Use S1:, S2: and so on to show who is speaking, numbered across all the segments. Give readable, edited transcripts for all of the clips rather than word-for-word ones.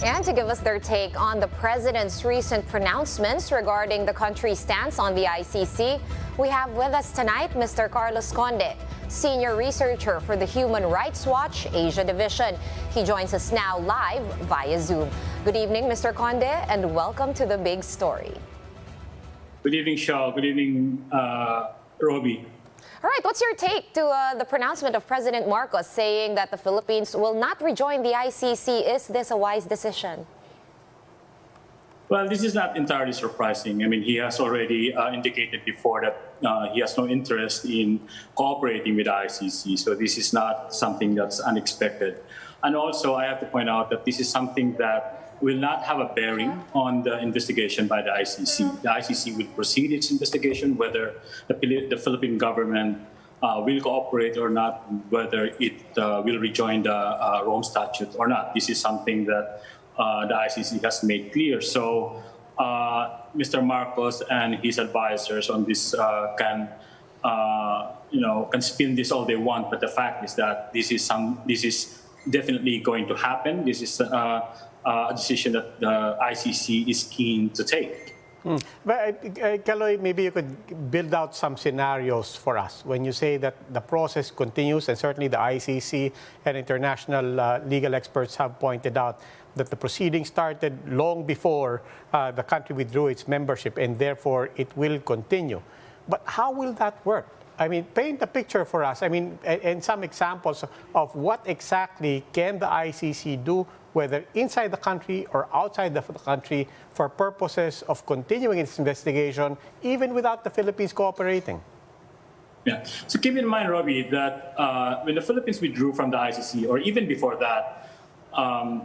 S1: And to give us their take on the president's recent pronouncements regarding the country's stance on the ICC, we have with us tonight Mr. Carlos Conde, Senior Researcher for the Human Rights Watch Asia Division. He joins us now live via Zoom. Good evening, Mr. Conde, and welcome to The Big Story.
S2: Good evening, Shaw. Good evening, Robbie.
S1: All right, what's your take to the pronouncement of President Marcos saying that the Philippines will not rejoin the ICC? Is this a wise decision?
S2: Well, this is not entirely surprising. I mean, he has already indicated before that he has no interest in cooperating with the ICC. So this is not something that's unexpected. And also, I have to point out that this is something that will not have a bearing on the investigation by the ICC. The ICC will proceed its investigation, whether the Philippine government will cooperate or not, whether it will rejoin the Rome Statute or not. This is something that the ICC has made clear. So Mr. Marcos and his advisors on this can spin this all they want, but the fact is that this is definitely going to happen. This is a decision that the ICC is keen to take.
S3: But Kaloy, maybe you could build out some scenarios for us when you say that the process continues, and certainly the ICC and international legal experts have pointed out that the proceedings started long before the country withdrew its membership, and therefore it will continue. But how will that work? I mean, paint a picture for us. I mean, and some examples of what exactly can the ICC do, whether inside the country or outside the country, for purposes of continuing its investigation, even without the Philippines cooperating?
S2: Yeah. So keep in mind, Robbie, that when the Philippines withdrew from the ICC, or even before that,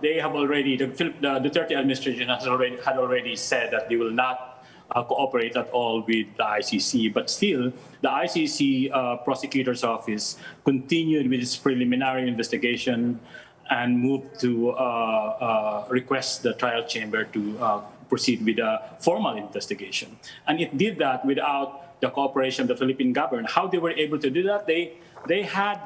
S2: they have already, the Duterte administration had already said that they will not cooperate at all with the ICC. But still, the ICC Prosecutor's Office continued with its preliminary investigation and moved to request the trial chamber to proceed with a formal investigation. And it did that without the cooperation of the Philippine government. How they were able to do that? They had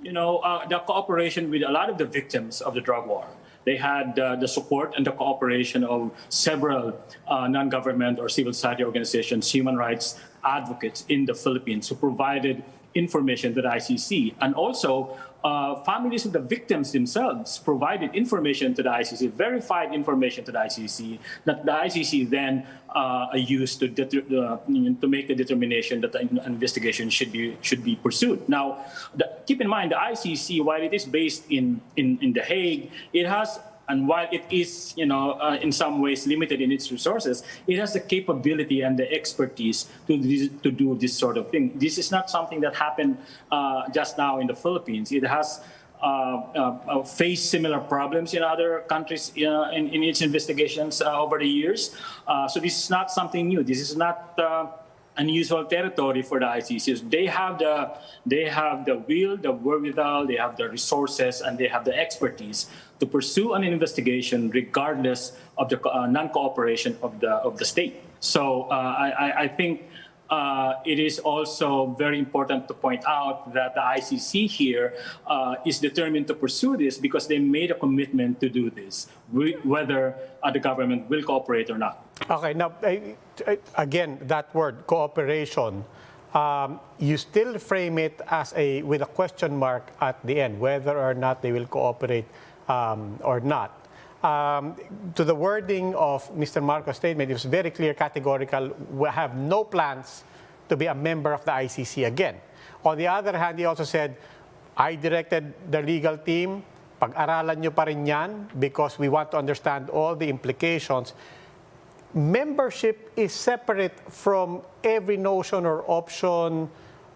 S2: the cooperation with a lot of the victims of the drug war. They had the support and the cooperation of several non-government or civil society organizations, human rights advocates in the Philippines who provided information to the ICC. And also, families of the victims themselves provided information to the ICC, verified information to the ICC, that the ICC then used to make a determination that the investigation should be pursued. Now, keep in mind, the ICC, while it is based in The Hague, it has, and while it is, in some ways limited in its resources, it has the capability and the expertise to do this sort of thing. This is not something that happened just now in the Philippines. It has faced similar problems in other countries in its investigations over the years. So this is not something new. This is not unusual territory for the ICC. They have the will, the wherewithal, they have the resources, and they have the expertise to pursue an investigation regardless of the non-cooperation of the state. So I think it is also very important to point out that the ICC here is determined to pursue this because they made a commitment to do this, whether the government will cooperate or not.
S3: Okay, now, again, that word, cooperation, you still frame it as with a question mark at the end, whether or not they will cooperate or not. To the wording of Mr. Marcos' statement, it was very clear, categorical, we have no plans to be a member of the ICC again. On the other hand, he also said, I directed the legal team, pag-aralan nyo pa rin yan because we want to understand all the implications. Membership is separate from every notion or option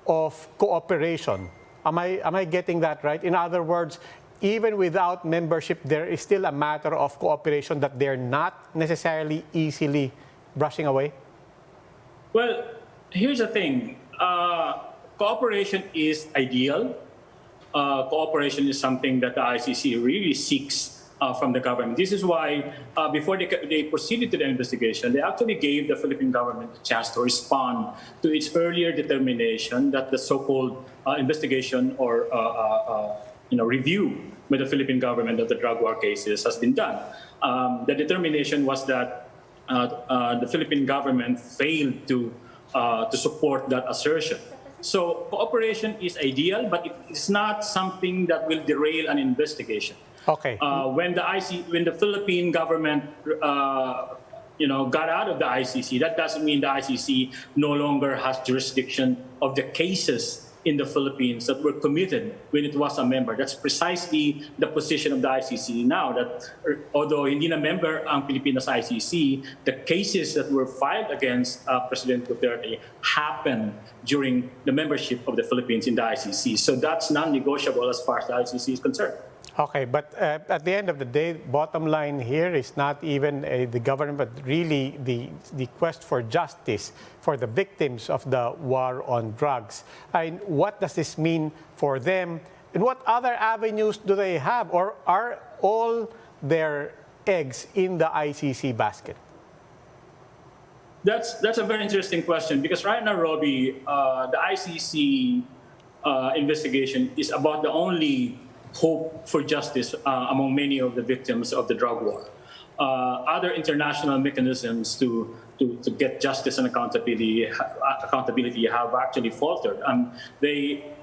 S3: of cooperation. Am I getting that right? In other words, even without membership, there is still a matter of cooperation that they're not necessarily easily brushing away?
S2: Well, here's the thing. Cooperation is ideal. Cooperation is something that the ICC really seeks from the government. This is why before they proceeded to the investigation, they actually gave the Philippine government a chance to respond to its earlier determination that the so-called investigation or review by the Philippine government of the drug war cases has been done. The determination was that the Philippine government failed to support that assertion. So cooperation is ideal, but it is not something that will derail an investigation.
S3: Okay.
S2: When the Philippine government got out of the ICC, that doesn't mean the ICC no longer has jurisdiction of the cases in the Philippines that were committed when it was a member. That's precisely the position of the ICC now, that although hindi na member ang Pilipinas ICC, the cases that were filed against President Duterte happened during the membership of the Philippines in the ICC. So that's non-negotiable as far as the ICC is concerned.
S3: Okay, but at the end of the day, bottom line here is not even the government, but really the quest for justice for the victims of the war on drugs. And what does this mean for them? And what other avenues do they have? Or are all their eggs in the ICC basket?
S2: That's a very interesting question, because right now, Robbie, the ICC investigation is about the only hope for justice among many of the victims of the drug war. Other international mechanisms to get justice and accountability have actually faltered.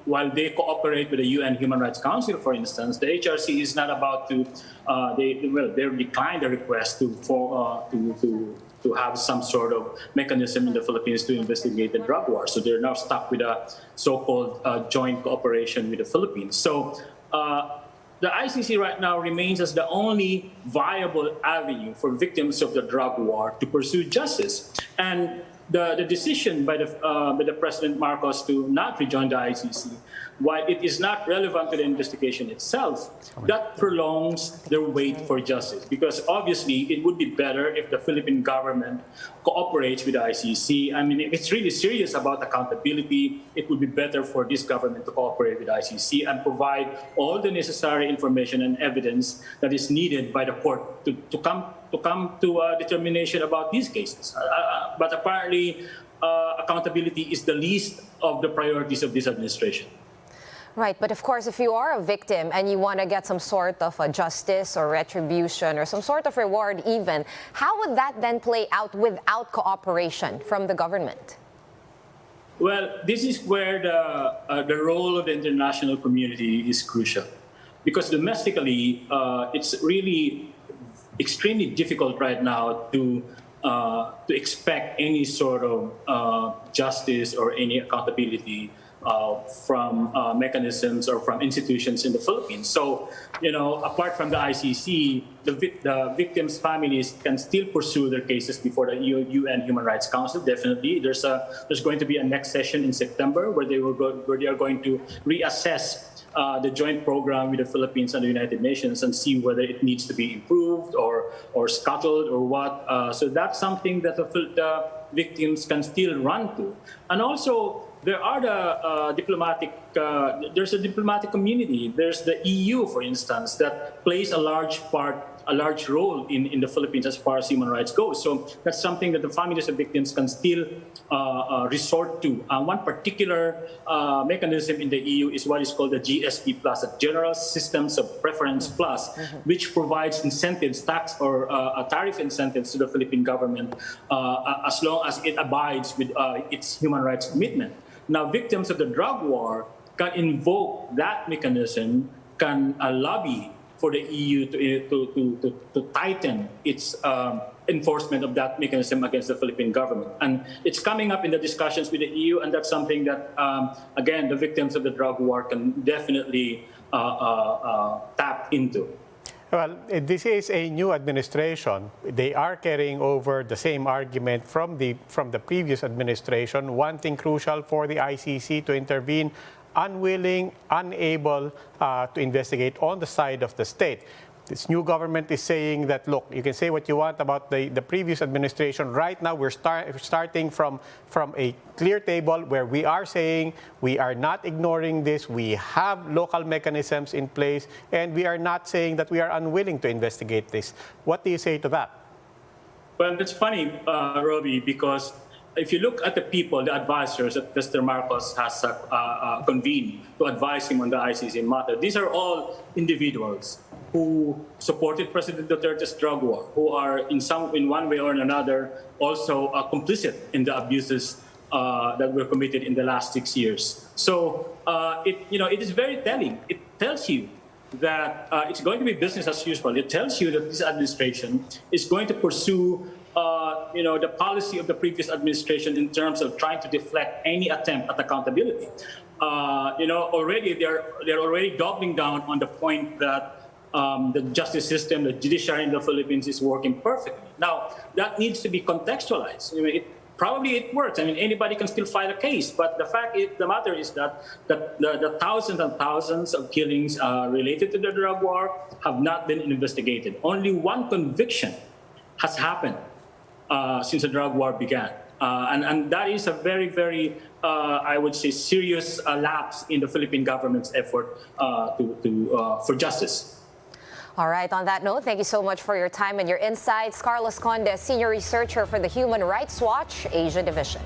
S2: While they cooperate with the UN Human Rights Council, for instance, the HRC is not about to. They declined the request to have some sort of mechanism in the Philippines to investigate the drug war. So they're now stuck with a so-called joint cooperation with the Philippines. So the ICC right now remains as the only viable avenue for victims of the drug war to pursue justice. And the decision by the President Marcos to not rejoin the ICC, while it is not relevant to the investigation itself, that prolongs their wait for justice. Because obviously, it would be better if the Philippine government cooperates with the ICC. I mean, if it's really serious about accountability, it would be better for this government to cooperate with the ICC and provide all the necessary information and evidence that is needed by the court to come to a determination about these cases. But apparently, accountability is the least of the priorities of this administration.
S1: Right, but of course, if you are a victim and you want to get some sort of a justice or retribution or some sort of reward even, how would that then play out without cooperation from the government?
S2: Well, this is where the role of the international community is crucial. Because domestically, it's really extremely difficult right now to expect any sort of justice or any accountability from mechanisms or from institutions in the Philippines. So, apart from the ICC, the victims' families can still pursue their cases before the UN Human Rights Council. Definitely, there's going to be a next session in September where they are going to reassess the joint program with the Philippines and the United Nations and see whether it needs to be improved or scuttled or what. So that's something that the victims can still run to. And also, there are there's a diplomatic community. There's the EU, for instance, that plays a large role in the Philippines as far as human rights goes. So that's something that the families of victims can still resort to. One particular mechanism in the EU is what is called the GSP Plus, the General Systems of Preference Plus, which provides incentives, tax or tariff incentives to the Philippine government as long as it abides with its human rights commitment. Now, victims of the drug war can invoke that mechanism, can lobby for the EU to tighten its enforcement of that mechanism against the Philippine government. And it's coming up in the discussions with the EU, and that's something that, again, the victims of the drug war can definitely tap into.
S3: Well, this is a new administration. They are carrying over the same argument from the previous administration. One thing crucial for the ICC to intervene: unwilling, unable to investigate on the side of the state. This new government is saying that, look, you can say what you want about the previous administration. Right now, we're starting from a clear table where we are saying we are not ignoring this. We have local mechanisms in place, and we are not saying that we are unwilling to investigate this. What do you say to that?
S2: Well, that's funny, Robbie, because if you look at the people, the advisors that Mr. Marcos has convened to advise him on the ICC matter, these are all individuals. who supported President Duterte's drug war, who are in one way or another also complicit in the abuses that were committed in the last 6 years. So it is very telling. It tells you that it's going to be business as usual. It tells you that this administration is going to pursue the policy of the previous administration in terms of trying to deflect any attempt at accountability. Already they're already doubling down on the point that the justice system, the judiciary in the Philippines is working perfectly. Now, that needs to be contextualized. Probably it works. Anybody can still file a case, but the matter is that the thousands and thousands of killings related to the drug war have not been investigated. Only one conviction has happened since the drug war began. And that is a very, very, I would say, serious lapse in the Philippine government's effort for justice.
S1: All right, on that note, thank you so much for your time and your insights. Carlos Conde, Senior Researcher for the Human Rights Watch Asia Division.